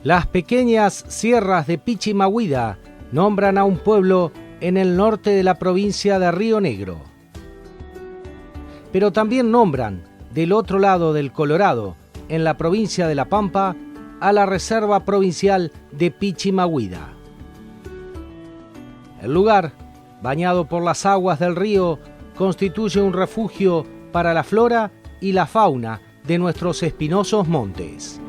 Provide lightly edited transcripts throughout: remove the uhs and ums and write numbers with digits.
Las pequeñas sierras de Pichimahuida nombran a un pueblo en el norte de la provincia de Río Negro. Pero también nombran, del otro lado del Colorado, en la provincia de La Pampa, a la Reserva Provincial de Pichimahuida. El lugar, bañado por las aguas del río, constituye un refugio para la flora y la fauna de nuestros espinosos montes.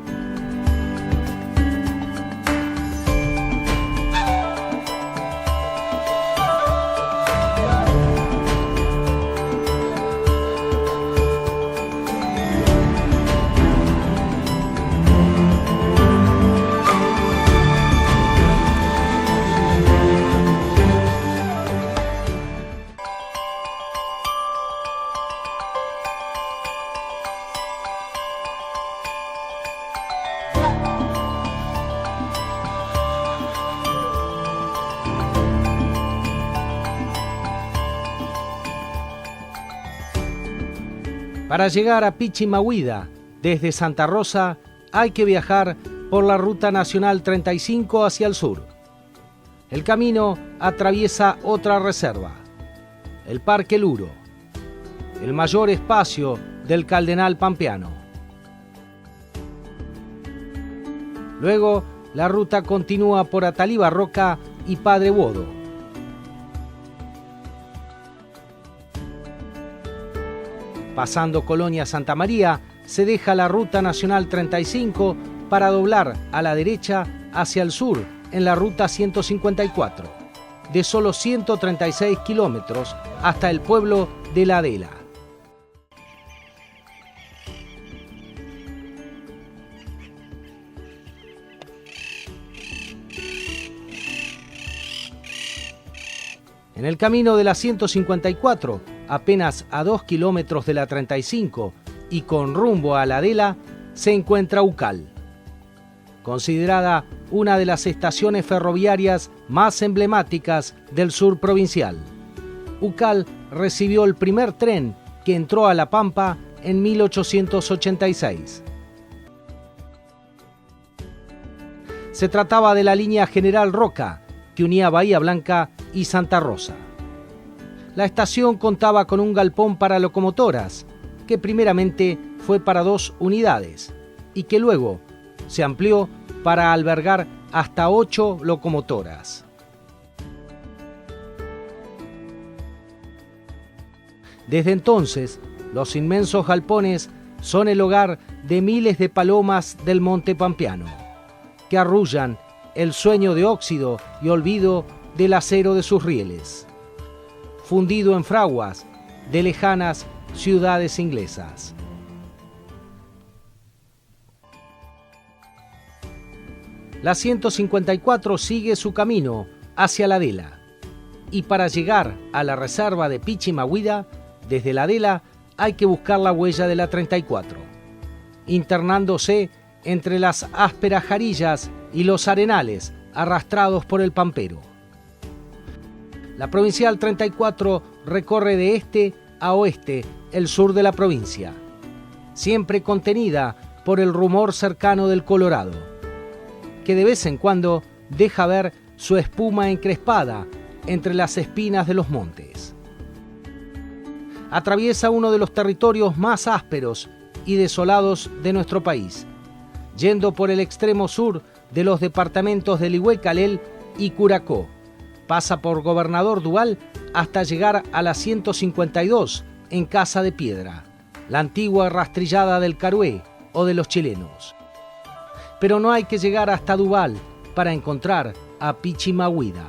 Para llegar a Pichimahuida, desde Santa Rosa, hay que viajar por la Ruta Nacional 35 hacia el sur. El camino atraviesa otra reserva, el Parque Luro, el mayor espacio del Caldenal Pampeano. Luego, la ruta continúa por Atalibarroca y Padre Bodo. Pasando Colonia Santa María, se deja la Ruta Nacional 35 para doblar a la derecha hacia el sur en la Ruta 154, de solo 136 kilómetros hasta el pueblo de La Adela. En el camino de la 154, apenas a 2 kilómetros de la 35 y con rumbo a La Adela, se encuentra Ucal, considerada una de las estaciones ferroviarias más emblemáticas del sur provincial. Ucal recibió el primer tren que entró a La Pampa en 1886. Se trataba de la línea General Roca, que unía Bahía Blanca y Santa Rosa. La estación contaba con un galpón para locomotoras, que primeramente fue para 2 unidades y que luego se amplió para albergar hasta 8 locomotoras. Desde entonces, los inmensos galpones son el hogar de miles de palomas del monte pampeano, que arrullan el sueño de óxido y olvido del acero de sus rieles, fundido en fraguas de lejanas ciudades inglesas. La 154 sigue su camino hacia La Adela, y para llegar a la reserva de Pichimahuida, desde La Adela hay que buscar la huella de la 34, internándose entre las ásperas jarillas y los arenales arrastrados por el pampero. La Provincial 34 recorre de este a oeste el sur de la provincia, siempre contenida por el rumor cercano del Colorado, que de vez en cuando deja ver su espuma encrespada entre las espinas de los montes. Atraviesa uno de los territorios más ásperos y desolados de nuestro país, yendo por el extremo sur de los departamentos de Lihué-Calel y Curacó. Pasa por Gobernador Duval hasta llegar a la 152 en Casa de Piedra, la antigua rastrillada del Carué o de los chilenos. Pero no hay que llegar hasta Duval para encontrar a Pichimahuida.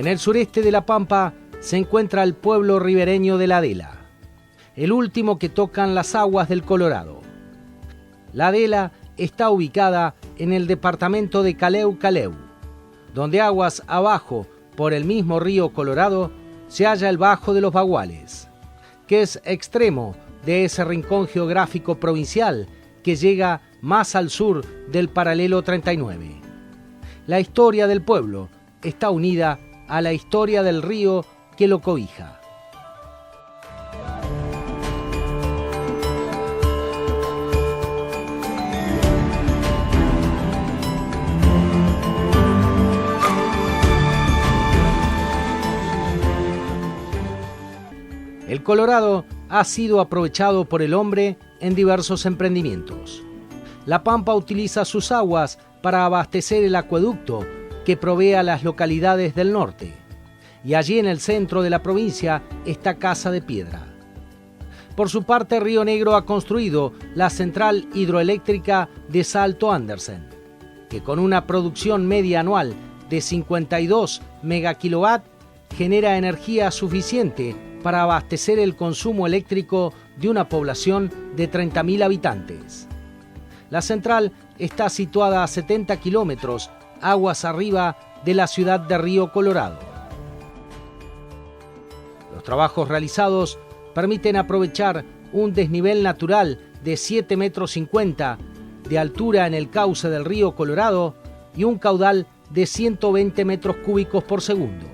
En el sureste de La Pampa se encuentra el pueblo ribereño de La Adela, el último que tocan las aguas del Colorado. La Adela está ubicada en el departamento de Calleu, donde aguas abajo, por el mismo río Colorado, se halla el Bajo de los Baguales, que es extremo de ese rincón geográfico provincial que llega más al sur del paralelo 39. La historia del pueblo está unida a la historia del río que lo cobija. El Colorado ha sido aprovechado por el hombre en diversos emprendimientos. La Pampa utiliza sus aguas para abastecer el acueducto que provee a las localidades del norte. Y allí en el centro de la provincia está Casa de Piedra. Por su parte, Río Negro ha construido la central hidroeléctrica de Salto Andersen, que con una producción media anual de 52 megakilowatt genera energía suficiente para abastecer el consumo eléctrico de una población de 30.000 habitantes. La central está situada a 70 kilómetros aguas arriba de la ciudad de Río Colorado. Los trabajos realizados permiten aprovechar un desnivel natural de 7,50 metros de altura en el cauce del río Colorado y un caudal de 120 metros cúbicos por segundo.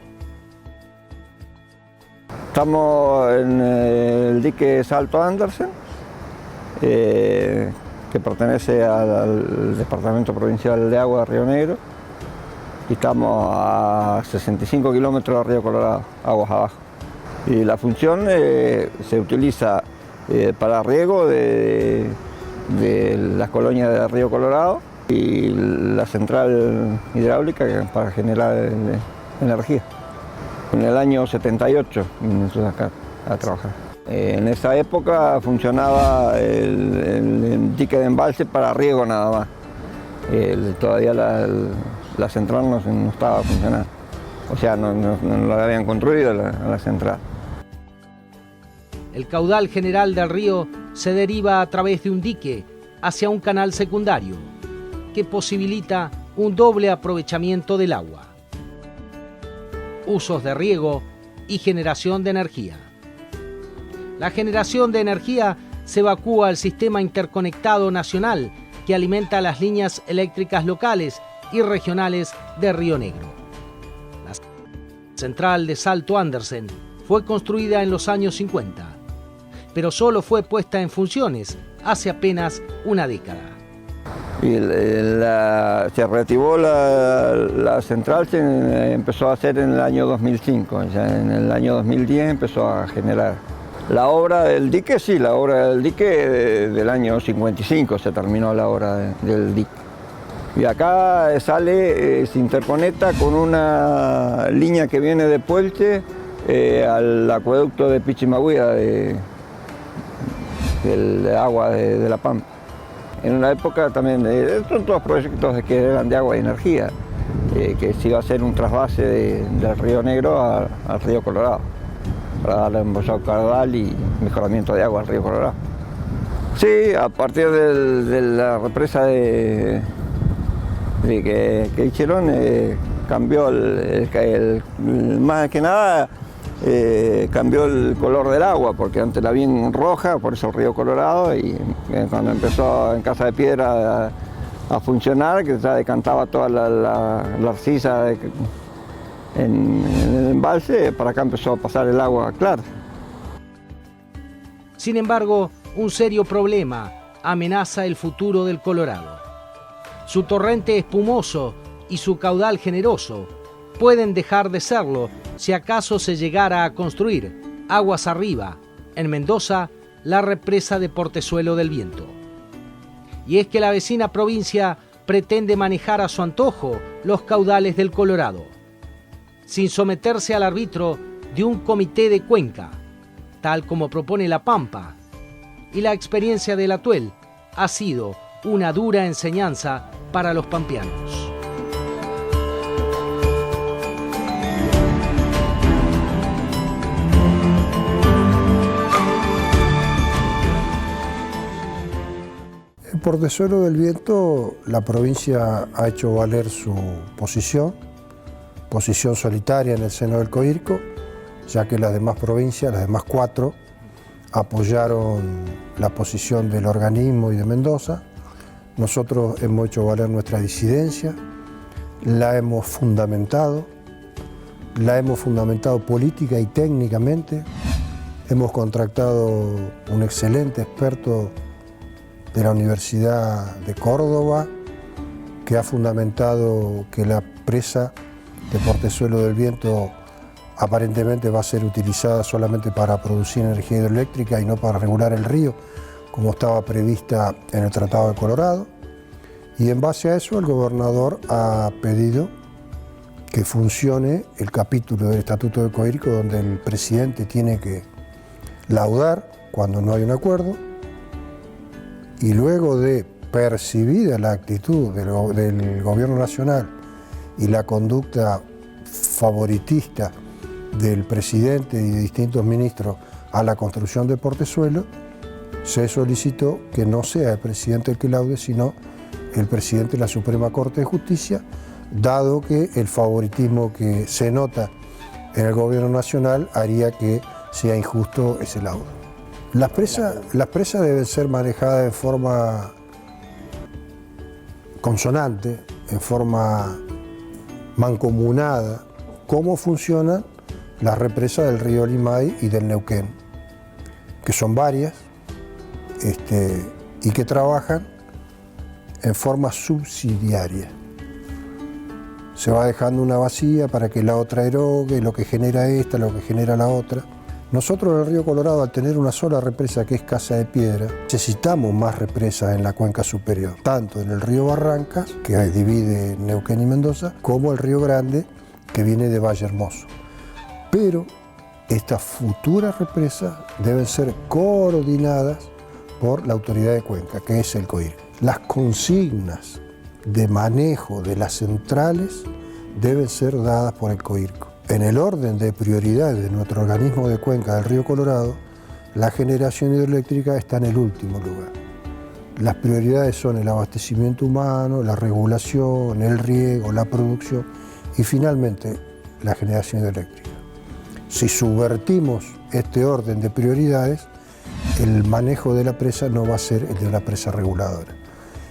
Estamos en el dique Salto Andersen, que pertenece al Departamento Provincial de Agua de Río Negro, y estamos a 65 kilómetros de Río Colorado, aguas abajo. Y la función se utiliza para riego de las colonias de Río Colorado y la central hidráulica para generar energía. En el año 78 vine acá a trabajar. En esa época funcionaba el dique de embalse para riego nada más. Todavía la central no estaba funcionando. O sea, no la habían construido la central. El caudal general del río se deriva a través de un dique hacia un canal secundario que posibilita un doble aprovechamiento del agua. Usos de riego y generación de energía. La generación de energía se evacúa al sistema interconectado nacional que alimenta las líneas eléctricas locales y regionales de Río Negro. La central de Salto Andersen fue construida en los años 50, pero solo fue puesta en funciones hace apenas una década. Y se reactivó la central, se empezó a hacer en el año 2005, ya en el año 2010 empezó a generar. La obra del dique, sí, la obra del dique del año 55 se terminó la obra del dique. Y acá se interconecta con una línea que viene de Puelche al acueducto de Pichimahuida, del agua de La Pampa. En una época también, son todos proyectos que eran de agua y energía, que se iba a hacer un trasvase del Río Negro al Río Colorado, para darle embosado caudal y mejoramiento de agua al Río Colorado. Sí, a partir de la represa que hicieron, cambió más que nada, cambió el color del agua, porque antes la vi en roja, por eso el Río Colorado, y cuando empezó en Casa de Piedra a funcionar, que ya decantaba toda la arcilla en el embalse, para acá empezó a pasar el agua clara. Sin embargo, un serio problema amenaza el futuro del Colorado. Su torrente espumoso y su caudal generoso pueden dejar de serlo si acaso se llegara a construir aguas arriba, en Mendoza, la represa de Portezuelo del Viento. Y es que la vecina provincia pretende manejar a su antojo los caudales del Colorado, sin someterse al arbitrio de un comité de cuenca, tal como propone La Pampa. Y la experiencia del Atuel ha sido una dura enseñanza para los pampeanos. Portezuelo del Viento, la provincia ha hecho valer su posición solitaria en el seno del COIRCO, ya que las demás provincias, las demás 4, apoyaron la posición del organismo y de Mendoza. Nosotros hemos hecho valer nuestra disidencia, la hemos fundamentado política y técnicamente. Hemos contratado un excelente experto de la Universidad de Córdoba, que ha fundamentado que la presa de Portezuelo del Viento aparentemente va a ser utilizada solamente para producir energía hidroeléctrica y no para regular el río, como estaba prevista en el Tratado de Colorado. Y en base a eso el gobernador ha pedido que funcione el capítulo del Estatuto de COIRCO, donde el presidente tiene que laudar cuando no hay un acuerdo, y luego de percibida la actitud del gobierno nacional y la conducta favoritista del presidente y de distintos ministros a la construcción de Portezuelo, se solicitó que no sea el presidente el que laude, sino el presidente de la Suprema Corte de Justicia, dado que el favoritismo que se nota en el gobierno nacional haría que sea injusto ese laudo. Las presas deben ser manejadas de forma consonante, en forma mancomunada, cómo funcionan las represas del río Limay y del Neuquén, que son varias y que trabajan en forma subsidiaria. Se va dejando una vacía para que la otra erogue, lo que genera esta, lo que genera la otra. Nosotros en el río Colorado, al tener una sola represa que es Casa de Piedra, necesitamos más represas en la cuenca superior, tanto en el río Barrancas, que divide Neuquén y Mendoza, como el río Grande, que viene de Valle Hermoso. Pero estas futuras represas deben ser coordinadas por la autoridad de cuenca, que es el COIRCO. Las consignas de manejo de las centrales deben ser dadas por el COIRCO. En el orden de prioridades de nuestro organismo de cuenca del río Colorado, la generación hidroeléctrica está en el último lugar. Las prioridades son el abastecimiento humano, la regulación, el riego, la producción y finalmente la generación hidroeléctrica. Si subvertimos este orden de prioridades, el manejo de la presa no va a ser el de la presa reguladora.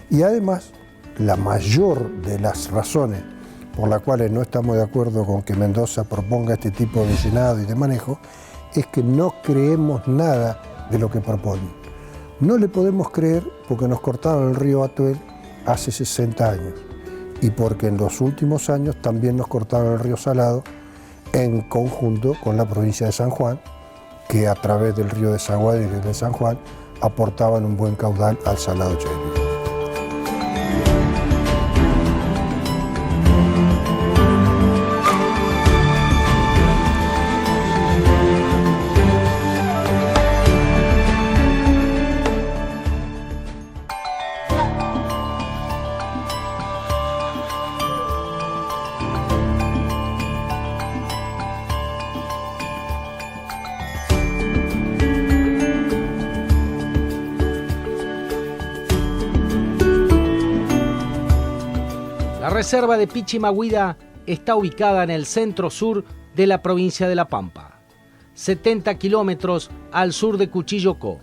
Y además, la mayor de las razones por las cuales no estamos de acuerdo con que Mendoza proponga este tipo de llenado y de manejo, es que no creemos nada de lo que proponen. No le podemos creer porque nos cortaron el río Atuel hace 60 años y porque en los últimos años también nos cortaron el río Salado en conjunto con la provincia de San Juan, que a través del río Desaguadero y de San Juan aportaban un buen caudal al Salado Chayú. La reserva de Pichimahuida está ubicada en el centro-sur de la provincia de La Pampa, 70 kilómetros al sur de Cuchillocó,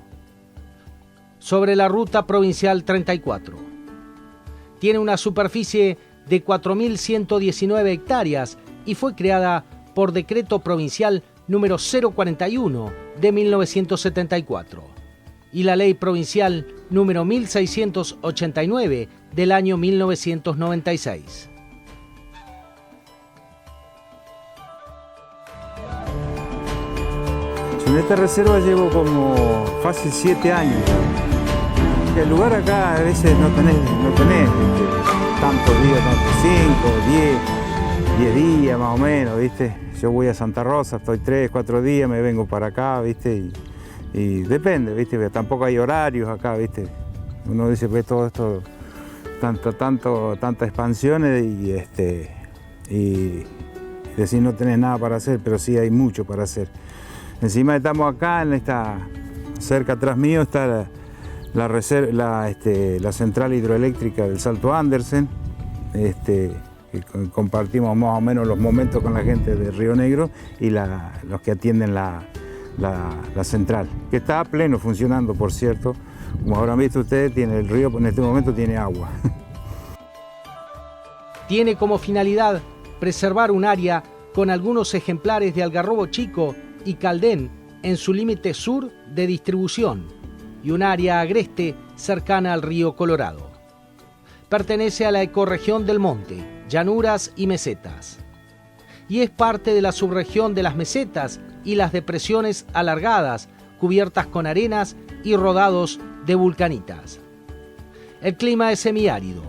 sobre la ruta provincial 34. Tiene una superficie de 4.119 hectáreas y fue creada por decreto provincial número 041 de 1974 y la ley provincial número 1689 del año 1996. En esta reserva llevo como fácil 7 años. El lugar acá a veces no tenés tantos días, 5, 10 días más o menos, ¿viste? Yo voy a Santa Rosa, estoy 3, 4 días, me vengo para acá, ¿viste? Y depende, ¿viste? Pero tampoco hay horarios acá, ¿viste? Uno dice, ve todo esto, tanta expansión y decir no tenés nada para hacer, pero sí hay mucho para hacer. Encima estamos acá, cerca atrás mío está la central hidroeléctrica del Salto Andersen, que compartimos más o menos los momentos con la gente de Río Negro y los que atienden la central, que está a pleno funcionando, por cierto. Como habrán visto ustedes, el río en este momento tiene agua. Tiene como finalidad preservar un área con algunos ejemplares de algarrobo chico y caldén en su límite sur de distribución y un área agreste cercana al río Colorado. Pertenece a la ecorregión del monte, llanuras y mesetas. Y es parte de la subregión de las mesetas y las depresiones alargadas, cubiertas con arenas y rodados de vulcanitas. El clima es semiárido.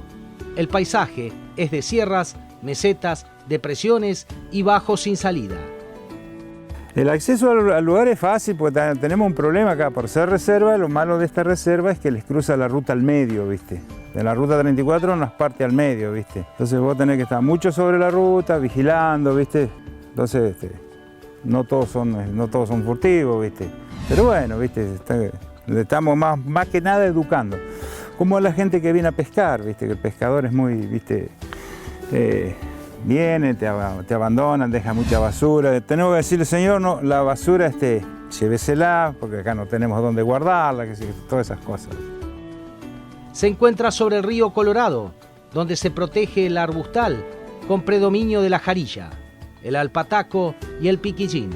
El paisaje es de sierras, mesetas, depresiones y bajos sin salida. El acceso al lugar es fácil porque tenemos un problema acá. Por ser reserva, lo malo de esta reserva es que les cruza la ruta al medio, ¿viste? De la ruta 34 nos parte al medio, ¿viste? Entonces vos tenés que estar mucho sobre la ruta, vigilando, ¿viste? Entonces, no todos son furtivos, ¿viste? Pero bueno, ¿viste? Estamos más que nada educando. Como a la gente que viene a pescar, ¿viste? Que el pescador es muy, ¿viste? Viene, te abandonan, deja mucha basura. Tenemos que decirle, señor, no, la basura llévesela, porque acá no tenemos dónde guardarla, todas esas cosas. Se encuentra sobre el río Colorado, donde se protege el arbustal con predominio de la jarilla, el alpataco y el piquillín,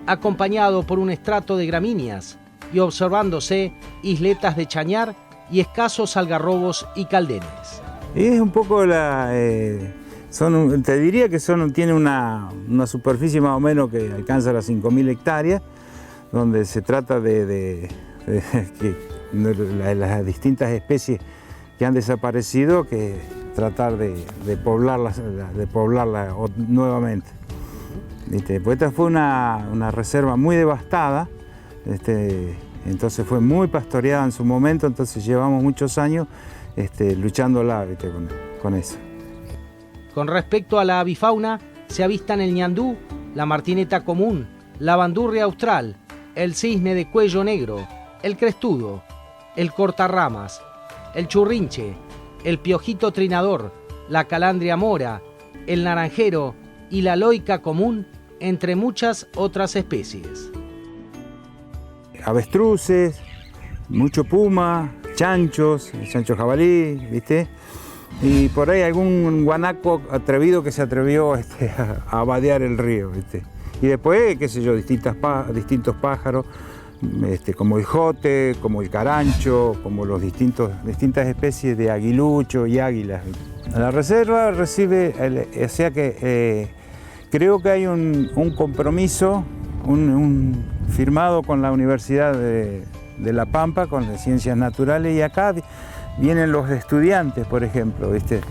acompañado por un estrato de gramíneas y observándose isletas de chañar y escasos algarrobos y caldenes. Es un poco te diría que tiene una superficie más o menos que alcanza las 5.000 hectáreas, donde se trata de las distintas especies que han desaparecido, que tratar de poblarlas nuevamente. Pues esta fue una reserva muy devastada, entonces fue muy pastoreada en su momento, entonces llevamos muchos años luchándola, con eso. Con respecto a la avifauna, se avistan el ñandú, la martineta común, la bandurria austral, el cisne de cuello negro, el crestudo, el cortarramas, el churrinche, el piojito trinador, la calandria mora, el naranjero y la loica común, entre muchas otras especies. Avestruces, mucho puma, chancho jabalí, ¿viste? Y por ahí algún guanaco atrevido que se atrevió a vadear el río, ¿viste? Y después, qué sé yo, distintos pájaros, como el jote, como el carancho, como distintas especies de aguilucho y águilas. La reserva recibe, creo que hay un compromiso firmado con la Universidad de La Pampa, con las Ciencias Naturales, y acá vienen los estudiantes, por ejemplo, ¿viste?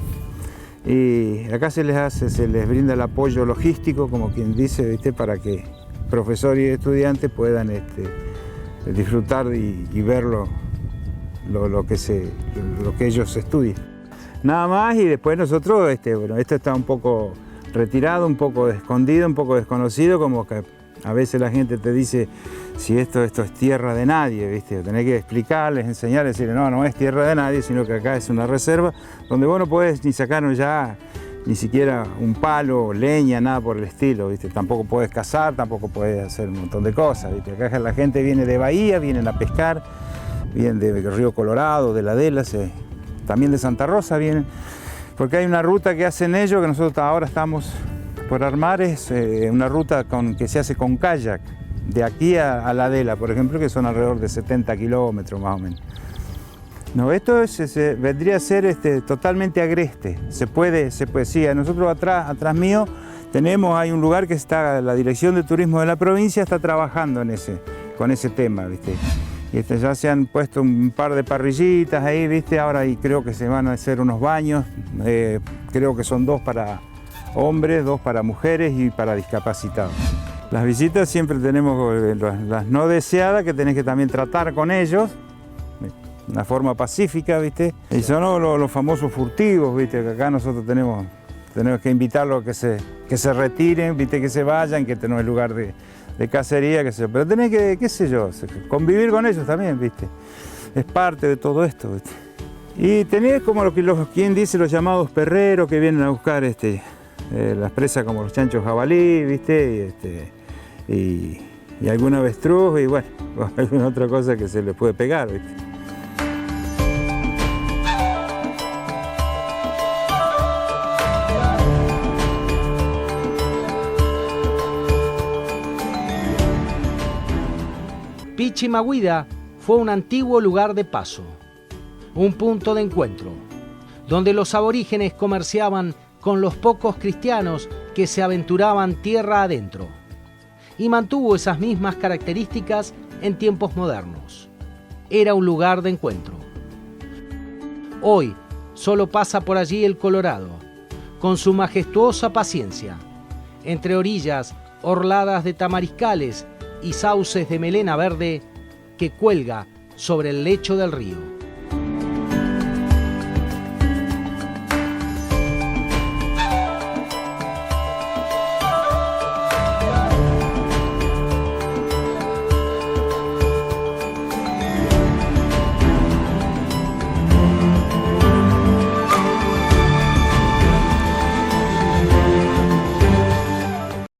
Y acá se les brinda el apoyo logístico, como quien dice, ¿viste? Para que profesores y estudiantes puedan disfrutar y ver lo que ellos estudian. Nada más, y después nosotros, esto está un poco retirado, un poco escondido, un poco desconocido, como que a veces la gente te dice si esto es tierra de nadie, ¿viste? Tenés que explicarles, enseñarles, decirles, no es tierra de nadie, sino que acá es una reserva donde vos no podés ni sacar ya ni siquiera un palo, leña, nada por el estilo, ¿viste? Tampoco podés cazar, tampoco podés hacer un montón de cosas, ¿viste? Acá la gente viene de Bahía, vienen a pescar, vienen del río Colorado, de la Adela, también de Santa Rosa vienen, porque hay una ruta que hacen ellos, que nosotros ahora estamos por armar, es una ruta que se hace con kayak, de aquí a la Adela, por ejemplo, que son alrededor de 70 kilómetros más o menos. No, esto vendría a ser totalmente agreste, se puede, sí, nosotros atrás mío hay un lugar que la Dirección de Turismo de la provincia está trabajando con ese tema, ¿viste? Y ya se han puesto un par de parrillitas ahí, ¿viste? Ahora creo que se van a hacer unos baños, creo que son 2 para hombres, 2 para mujeres y para discapacitados. Las visitas siempre tenemos las no deseadas, que tenés que también tratar con ellos, de una forma pacífica, ¿viste? Y son los famosos furtivos, ¿viste? Que acá nosotros tenemos que invitarlos a que se retiren, ¿viste? Que se vayan, que este no es lugar de cacería, pero tenés que, qué sé yo, convivir con ellos también, ¿viste? es parte de todo esto, ¿viste? Y tenés como quien dice los llamados perreros que vienen a buscar las presas como los chanchos jabalí, ¿viste? Y algún avestruz y bueno, alguna otra cosa que se le puede pegar, ¿viste? Pichimahuida fue un antiguo lugar de paso, un punto de encuentro, donde los aborígenes comerciaban con los pocos cristianos que se aventuraban tierra adentro, y mantuvo esas mismas características en tiempos modernos. Era un lugar de encuentro. Hoy solo pasa por allí el Colorado, con su majestuosa paciencia, entre orillas orladas de tamariscales y sauces de melena verde que cuelga sobre el lecho del río.